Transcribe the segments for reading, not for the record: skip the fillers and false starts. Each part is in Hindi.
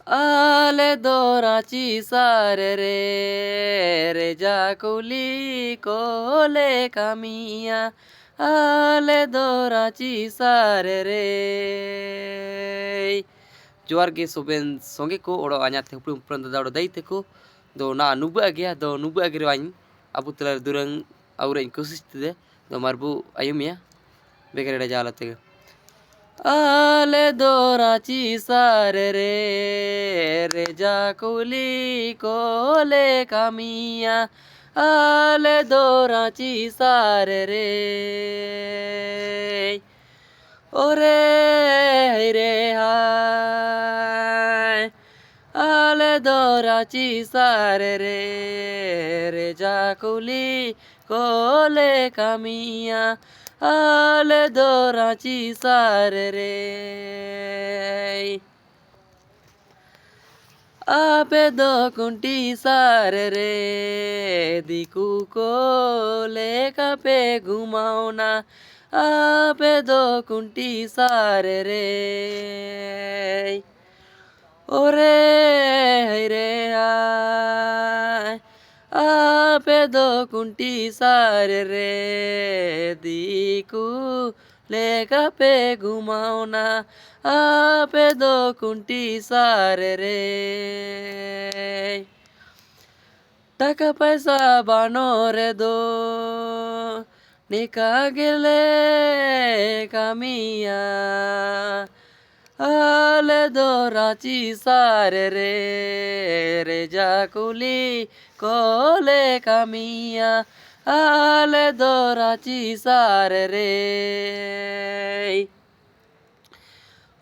आले दोराची सार रे रेजा कुली कोले कामिया आले दोराची सार रे जोर के सोबेन सोंगे को ओड़ो आ냐 थे उपरुम उपरन दाड़ो दई थे को दो ना नुबा गया दो नुबा गिरो आइन अबु तलर दुरंग और इन कोशिश ते दो मारबू आयुमिया बेकरेडा जालते आले दोराची सार रे रेजा कुली कोले कामिया आले दोराची सार रे ओरे रे हाय आले दोराची सार रे रेजा कुली कोले कामिया आले दोराची सार रे आपे दो कुंटी सार रे दिकू को लेका पे घुमाओना आपे दो कुंटी सार रे ओरे रे आय आपे दो कुंटी सार रे दिकू लेका पे घुमाओना आपे दो कुंटी सार रे टाका पैसा बानो रे दो निका गेले कामिया आले दोराची सार रे रेजा कुली कोले कामिया आले दोराची सार रे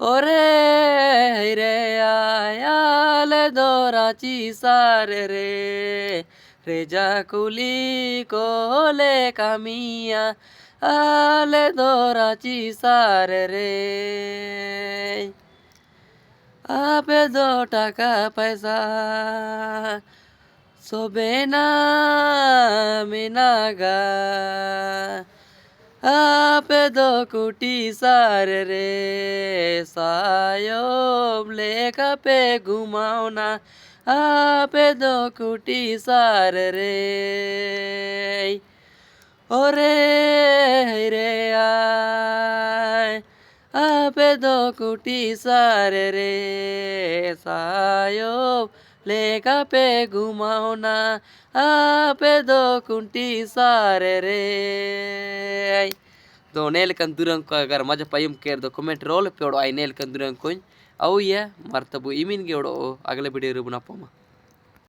ओरे रे आले दोराची सार रे रेजा कुली कोले कामिया आले दोराची सार रे आपे दो टाका पैसा सोबेना मिनागा आपे दो कुटी सार रे सायोम लेका पे घुमाओना आपे दो कुटी सार रे ओरे रे आय आपे दो कुटी सार रे सायो लेका पे घुमाओना आपे दो कुंटी सार रे दो नेल कंदुरंग को अगर मजा पयम केर दो कमेंट रोल पे ओडो आई नेल कंदुरंग कोइन औ ये मर्तबु इमिन गे ओडो अगले वीडियो रुबना पोमा।